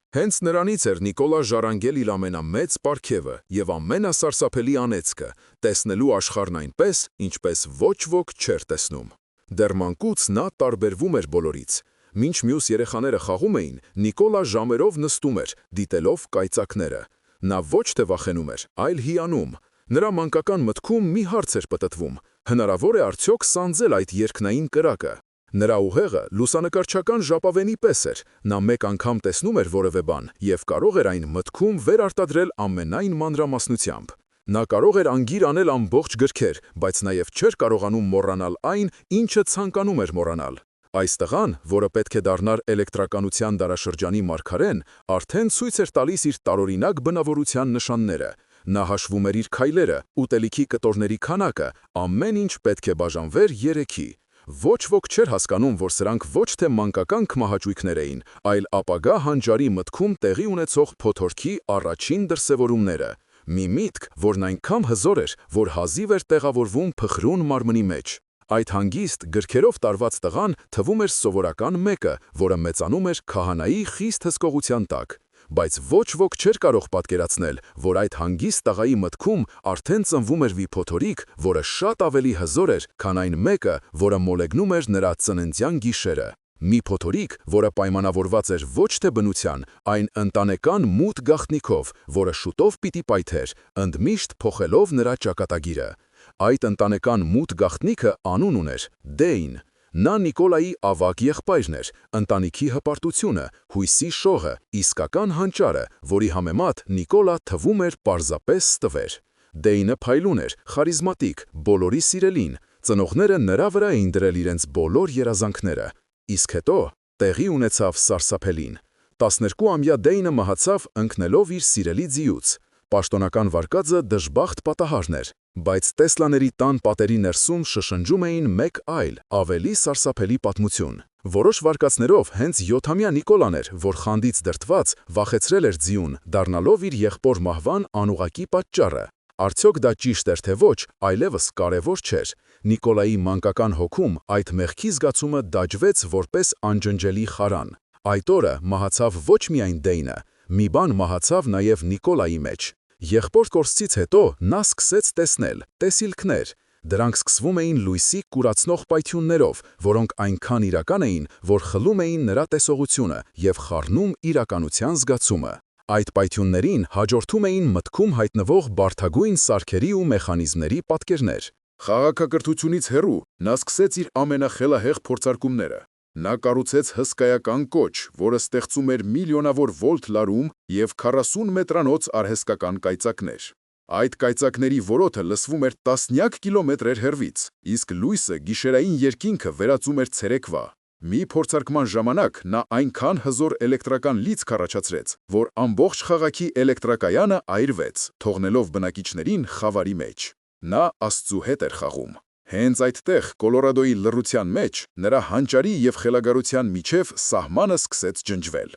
Հենց նրանից էր Նիկոլա ժառանգել իր ամենամեծ պարգևը և ամենասարսափելի անեծքը՝ տեսնելու աշխարհն այնպես, ինչպես ոչ ոք չէր տեսնում։ Դեռ մանկուց նա տարբերվում էր բոլորից։ Մինչ մյուս երեխաները խաղում էին, Նիկոլա ժամերով նստում էր, դիտելով կայծակները։ Նա ոչ թե վախենում էր, այլ հիանում։ Նրա մանկական մտքում մի հարց էր պտտվում. հնարավոր է արդյոք սանձել այդ երկնային կրակը։ Նրա ուղեղը լուսանկարչական ժապավենի պես էր, նա մեկ անգամ տեսնում էր որևէ բան և կարող էր այն մտքում վերարտադրել ամենայն մանրամասնությամբ։ Նա կարող էր անգիր անել ամբողջ գրքեր, բայց նաև չէր կարողանում մոռանալ այն, ինչը ցանկանում էր մոռանալ։ Այս տղան, որը պետք է դառնար էլեկտրականության դարաշրջանի մարգարեն, արդեն ցույց էր տալիս իր տարօրինակ բնավորության նշանները։ Նա հաշվում էր իր քայլերը, ուտելիքի կտորների քանակը, ամեն ինչ պետք է բաժանվեր երեքի։ Ոչ ոք չէր հասկանում, որ սրանք ոչ թե մանկական քմահաճույքներ էին, այլ ապագա հանճարի մտքում տեղի ունեցող փոթորքի առաջին դրսևորումները։ Մի միտք, որն այնքան հզոր էր, որ հազիվ էր տեղավորվում փխրուն մարմնի մեջ։ Այդ հանգիստ գրքերով տարված տղան թվում էր սովորական մեկը, որը մեծանում էր քահանայի խիստ հսկողության տակ։ Բայց ոչ ոք չէր կարող պատկերացնել, որ այդ հանգիստ տղայի մտքում արդեն ծնվում էր մի փոթորիկ, որը շատ ավելի հզոր էր, քան այն մեկը, որը մոլեգնում էր նրա ծննդյան գիշերը։ Մի փոթորիկ, որը պայմանավորված էր ոչ թե բնության, այն ընտանեկան մութ գաղտնիքով, որը շուտով պիտի պայթեր, ընդմիշտ փոխելով նրա ճակատագիրը։ Այդ ընտանեկան մութ գաղտնիքը անուն ուներ՝ Դեյն։ Նա Նիկոլայի ավագ եղբայրն էր, ընտանիքի հպարտությունը, հույսի շողը, իսկական հանճարը, որի համեմատ Նիկոլա թվում էր պարզապես ստվեր։ Դեյնը փայլուն էր, խարիզմատիկ, բոլորի սիրելին, ծնողները նրա վրա էին դրել իրենց բոլոր երազանքները։ Իսկ հետո տեղի ունեցավ սարսափելին։ 12-ամյա Դեյնը մահացավ ընկնելով իր սիրելի ձիուց։ Պաշտոնական վարկածը դժբախտ պատահարն էր, բայց Տեսլաների տան պատերի ներսում շշնջում էին մեկ այլ, ավելի սարսափելի պատմություն։ Որոշ վարկածներով հենց 7-ամյա Նիկոլան էր, որ խանդից դրդված վախեցրել էր ձիուն, դառնալով իր եղբոր մահվան անուղղակի պատճառը։ Արդյոք դա ճիշտ էր թե ոչ, այլևս կարևոր չէր։ Նիկոլայի մանկական հոգում այդ մեղքի զգացումը դաջվեց որպես անջնջելի խարան։ Այդ օրը մահացավ ոչ միայն Դեյնը, մի բան մահացավ նաև Նիկոլայի մեջ։ Եղբոր կորստից հետո նա սկսեց տեսնել, տեսիլքներ։ Դրանք սկսվում էին լույսի կուրացնող պայթյուններով, որոնք այնքան իրական էին, որ խլում էին նրա տեսողությունը և խառնում իրականության զգացումը։ Այդ պայթյուններին հաջորդում էին մտքում հայտնվող բարդագույն սարքերի ու մեխանիզմների պատկերներ։ Խաղաղակրթությունից հեռու նա սկսեց իր ամենախելահեղ փորձարկումները։ Նա կառուցեց հսկայական կոչ, որը ստեղծում էր միլիոնավոր վոլտ լարում և 40 մետրանոց արհեստական կայծակներ։ Այդ կայծակների որոթը լսվում էր տասնյակ կիլոմետրեր հեռվից, իսկ լույսը գիշերային երկինքը վերածում էր ցերեկվա։ Մի փորձարկման ժամանակ նա այնքան հզոր էլեկտրական լիցք առաջացրեց, որ ամբողջ քաղաքի էլեկտրակայանը այրվեց, թողնելով բնակիչներին խավարի մեջ։ Նա Աստծու հետ էր խաղում։ Հենց այդտեղ, Կոլորադոյի լռության մեջ, նրա հանճարի և խելագարության միջև սահմանը սկսեց ջնջվել։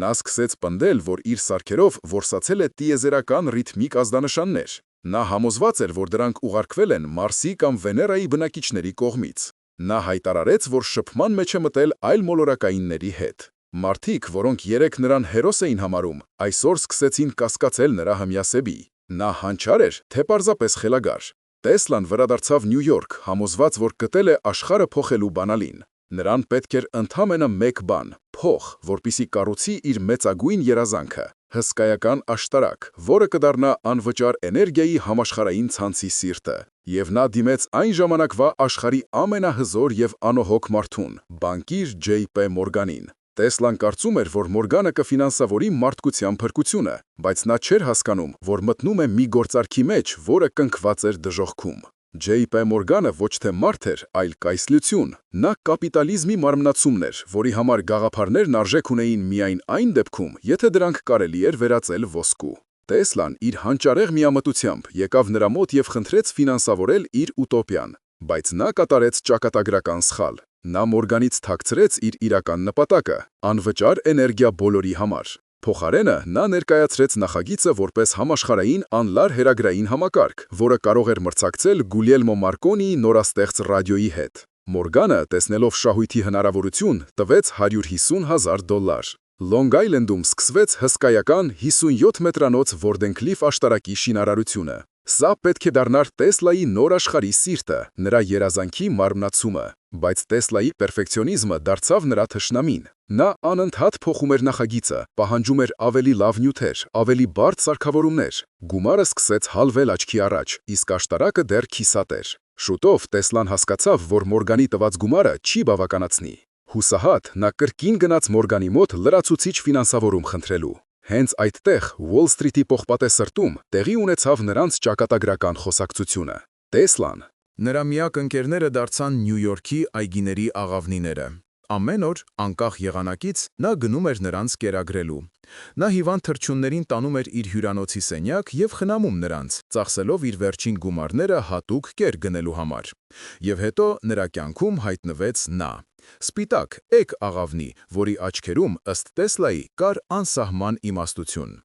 Նա սկսեց պնդել, որ իր սարքերով որսացել է տիեզերական ռիթմիկ ազդանշաններ։ Նա համոզված էր, որ դրանք ուղարկվել են Մարսի կամ Վեներայի բնակիչների կողմից։ Նա հայտարարեց, որ շփման մեջ է մտել այլ մոլորակայինների հետ։ Մարդիկ, որոնք երեկ նրան հերոս էին համարում, այսօր սկսեցին կասկածել նրա հմյասեբի։ Նա հանճար էր, թե պարզապես խելագար։ Տեսլան վերադարձավ Նյու Յորք, համոզված, որ գտել է աշխարհը փոխելու բանալին։ Նրան պետք էր ընդամենը մեկ բան՝ փող, որպեսզի կառուցի իր մեծագույն երազանքը՝ հսկայական աշտարակ, որը կդառնա անվճար էներգիայի համաշխարհային ցանցի սիրտը։ Եվ նա դիմեց այն ժամանակվա աշխարհի ամենահզոր և անոհոք մարդուն՝ բանկիր Ջեյ Պ. Մորգանին։ Տեսլան կարծում էր, որ Մորգանը կֆինանսավորի մարդկության փրկությունը, բայց նա չէր հասկանում, որ մտնում է մի գործարքի մեջ, որը կնքված էր դժոխքում։ Ջեյ Պ. Մորգանը ոչ թե մարդ էր, այլ կայսրություն։ Նա կապիտալիզմի մարմնացումն էր, որի համար գաղափարներն արժեք ունեին միայն այն դեպքում, եթե դրանք կարելի էր վերածել ոսկու։ Տեսլան իր հանճարեղ միամտությամբ եկավ նրա մոտ և խնդրեց ֆինանսավորել իր ուտոպիան, բայց նա կատարեց ճակատագրական սխալ։ Նա Մորգանից թաքցրեց իր իրական նպատակը՝ անվճար էներգիա բոլորի համար։ Փոխարենը նա ներկայացրեց նախագիծը որպես համաշխարհային անլար հեռագրային համակարգ, որը կարող էր մրցակցել Գուլիելմո Մարկոնիի նորաստեղծ ռադիոյի հետ։ Մորգանը, տեսնելով շահույթի հնարավորություն, տվեց $150,000։ Լոնգ Այլենդում սկսվեց հսկայական 57 մետրանոց Վորդենքլիֆ աշտարակի շինարարությունը։ Սա պետք է դառնար Տեսլայի նոր աշխարհի սիրտը, նրա երազանքի մարմնացումը, բայց Տեսլայի պերֆեկցիոնիզմը դարձավ նրա թշնամին։ Նա անընդհատ փոխում էր նախագիծը, պահանջում էր ավելի լավ նյութեր, ավելի բարդ սարքավորումներ։ Գումարը սկսեց հալվել աչքի առաջ, իսկ աշտարակը դեռ քիսատ էր։ Շուտով Տեսլան հասկացավ, որ Մորգանի տված գումարը չի բավականացնի։ Հուսահատ նա կրկին գնաց Մորգանի մոտ լրացուցիչ ֆինանսավորում խնդրելու։ Հենց այդտեղ Ուոլ Սթրիթի պողպատե սրտում տեղի ունեցավ նրանց ճակատագրական խոսակցությունը։ Տեսլան Նրա միակ ընկերները դարձան Նյու Յորքի այգիների աղավնիները։ Ամեն օր, անկախ եղանակից, նա գնում էր նրանց կերակրելու։ Նա հիվանդ թռչուններին տանում էր իր հյուրանոցի սենյակ և խնամում նրանց, ծախսելով իր վերջին գումարները հատուկ կեր գնելու համար։ Եվ հետո նրա կյանքում հայտնվեց նա։ Սպիտակ, էգ աղավնի, որի աչքերում, ըստ Տեսլայի, կար անսահման իմաստություն։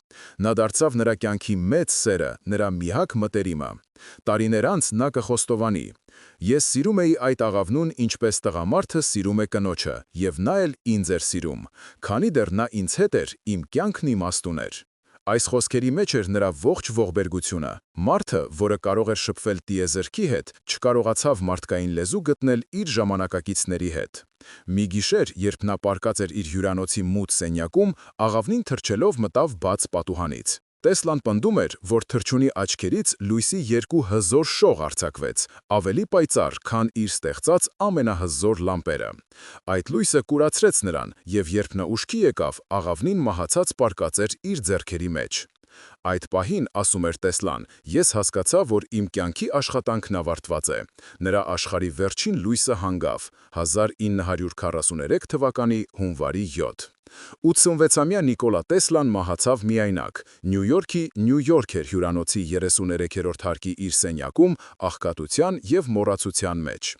Նա դարձավ նրա կյանքի մեծ սերը, նրա միակ մտերիմը։ Տարիներ անց նա կխոստովանի. «Ես սիրում էի այդ աղավնուն, ինչպես տղամարդը սիրում է կնոջը, և նա էլ ինձ էր սիրում, քանի դեռ նա ինձ հետ էր, իմ կյանքն իմաստ ուներ»։ Այս խոսքերի մեջ էր նրա ողջ ողբերգությունը։ Մարդը, որը կարող էր շփվել տիեզերքի հետ, չկարողացավ մարդկային լեզու գտնել իր ժամանակակիցների հետ։ Մի գիշեր, երբ նա պառկած էր իր հյուրանոցի մութ սենյակում, աղավնին թռչելով մտավ բաց պատուհանից։ Տեսլան պնդում էր, որ թռչունի աչքերից լույսի երկու հզոր շող արձակվեց, ավելի պայծառ, քան իր ստեղծած ամենահզոր լամպերը։ Այդ լույսը կուրացրեց նրան, և երբ նա ուշքի եկավ, աղավնին մահացած պառկած էր իր ձեռքերի մեջ։ Այդ պահին, ասում էր Տեսլան, ես հասկացա, որ իմ կյանքի աշխատանքն ավարտված է։ Նրա աշխարհի վերջին լույսը հանգավ 1943 թվականի հունվարի 7։ 86-ամյա Նիկոլա Տեսլան մահացավ միայնակ։ Նյու Յորքի Նյու Յորքեր հյուրանոցի 33-րդ հարկի իր սենյակում աղքատության և մոռացության մեջ։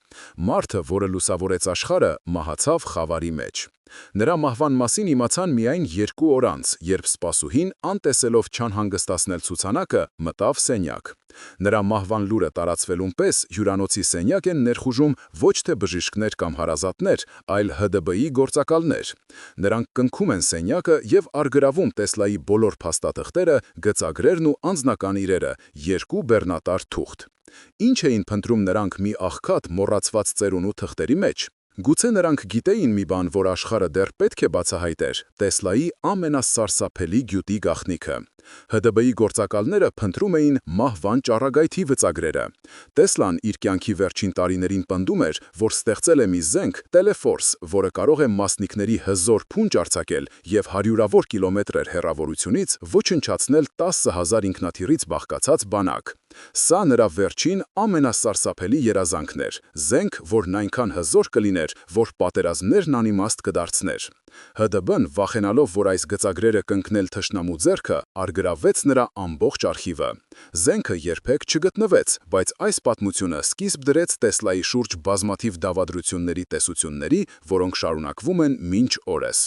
Մարդը, որը լուսավորեց աշխարհը, մահացավ խավարի մեջ։ Նրա մահվան մասին իմացան միայն 2 օր անց, երբ սպասուհին, անտեսելով չանհանգստացնել ցուցանակը, մտավ սենյակ։ Նրա մահվան լուրը տարածվելուն պես հյուրանոցի սենյակ են ներխուժում ոչ թե բժիշկներ կամ հարազատներ, այլ ՀԴԲ-ի գործակալներ։ Նրանք կնքում են սենյակը և առգրավում Տեսլայի բոլոր փաստաթղթերը, գծագրերն ու անձնական իրերը, 2 բեռնատար թուղթ։ Ինչ էին փնտրում նրանք մի աղքատ, մոռացված ծերունու թղթերի մեջ։ Գուցե նրանք գիտեին մի բան, որ աշխարհը դեռ պետք է բացահայտեր՝ Տեսլայի ամենասարսափելի գյուտի գաղտնիքը։ ՀԴԲ-ի գործակալները փնտրում էին մահվան ճառագայթի վծագրերը։ Տեսլան իր կյանքի վերջին տարիներին պնդում էր, որ ստեղծել է մի զենք՝ Տելեֆորս, որը կարող է մասնիկների հզոր փունջ արձակել և հարյուրավոր կիլոմետրեր հեռավորությունից ոչնչացնել 10,000 ինքնաթիռից բաղկացած բանակ։ Սա նրա վերջին ամենասարսափելի երազանքն էր՝ զենք, որն այնքան հզոր կլիներ, որ պատերազմներն անիմաստ կդարձներ։ ՀԴԲ-ն, վախենալով, որ այս գծագրերը կընկնել թշնամու ձեռքը, առգրավեց նրա ամբողջ արխիվը։ Զենքը երբեք չգտնվեց, բայց այս պատմությունը սկիզբ դրեց Տեսլայի շուրջ բազմաթիվ դավադրությունների տեսությունների, որոնք շարունակվում են մինչ օրս։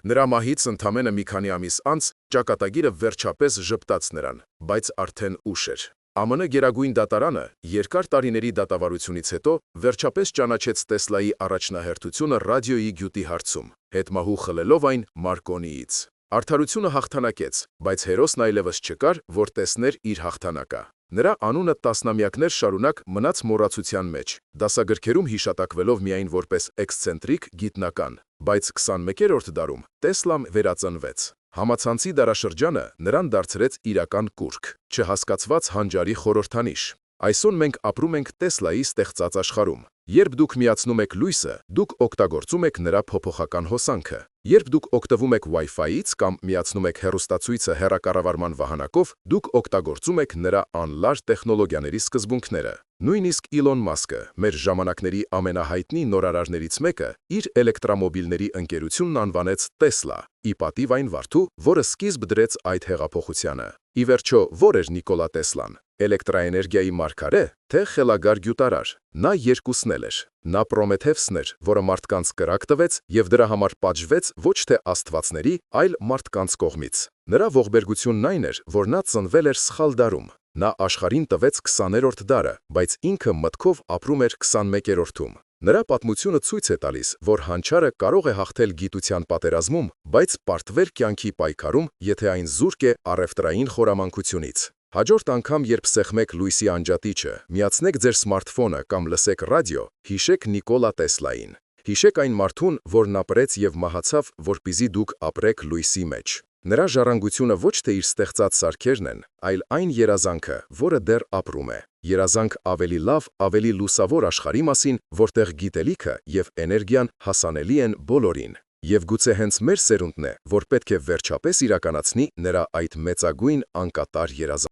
Նրա մահից ընդամենը մի քանի ամիս անց ճակատագիրը վերջապես ժպտաց նրան, բայց արդեն ուշ էր։ ԱՄՆ Գերագույն դատարանը երկար տարիների դատավարությունից հետո վերջապես ճանաչեց Տեսլայի առաջնահերթությունը ռադիոյի գյուտի հարցում, հետմահու խլելով այն Մարկոնիից։ Արդարությունը հաղթանակեց, բայց հերոսն այլևս չկար, որ տեսներ իր հաղթանակը։ Նրա անունը տասնամյակներ շարունակ մնաց մոռացության մեջ, դասագրքերում հիշատակվելով միայն որպես էքսցենտրիկ գիտնական, բայց 21-րդ դարում Տեսլան վերածնվեց։ Համացանցի դարաշրջանը նրան դարձրեց իրական կուռք, չհասկացված հանճարի խորհրդանիշ։ Այսօր մենք ապրում ենք Տեսլայի ստեղծած աշխարհում։ Երբ դուք միացնում եք լույսը, դուք օգտագործում եք նրա փոփոխական հոսանքը։ Երբ դուք օգտվում եք Wi-Fi-ից կամ միացնում եք հեռուստացույցը հեռակառավարման վահանակով, դուք օգտագործում եք նրա անլար տեխնոլոգիաների սկզբունքները։ Նույնիսկ Իլոն Մասկը, մեր ժամանակների ամենահայտնի նորարարներից մեկը, իր էլեկտրամոբիլների ընկերությունն անվանեց Տեսլա, ի պատիվ այն վարդու, որը սկիզբ դրեց այդ հեղափոխությանը։ Ի վերջո, ո՞ր էր Նիկոլա Տեսլան։ Էլեկտրաէներգիայի մարգարե, թե խելագար գյուտարար։ Նա երկուսն էլ էր։ Նա Պրոմեթևսն էր, որը մարդկանց կրակ տվեց և դրա համար պատժվեց ոչ թե աստվածների, այլ մարդկանց կողմից։ Նրա ողբերգությունն այն էր, որ նա ծնվել էր սխալ դարում։ Նա աշխարհին տվեց 20-րդ դարը, բայց ինքը մտքով ապրում էր 21-րդում։ Նրա պատմությունը ցույց է տալիս, որ հանճարը կարող է հաղթել գիտության պատերազմում, բայց պարտվել կյանքի պայքարում, եթե այն զուրկ է առևտրային խորամանկությունից։ Հաջորդ անգամ, երբ սեղմեք լույսի անջատիչը, միացնեք ձեր սմարթֆոնը կամ լսեք ռադիո, հիշեք Նիկոլա Տեսլային։ Հիշեք այն մարդուն, որն ապրեց եւ մահացավ, որպեսզի դուք ապրեք լույսի մեջ։ Նրա ժառանգությունը ոչ թե իր ստեղծած սարքերն են, այլ այն երազանքը, որը դեռ ապրում է։ Երազանք ավելի լավ, ավելի լուսավոր աշխարհի մասին, որտեղ գիտելիքը եւ էներգիան հասանելի են բոլորին։ Եվ գուցե հենց մեր սերունդն է, որ պետք է վերջապես իրականացնի նրա այդ մեծագույն անկատար երազանքը։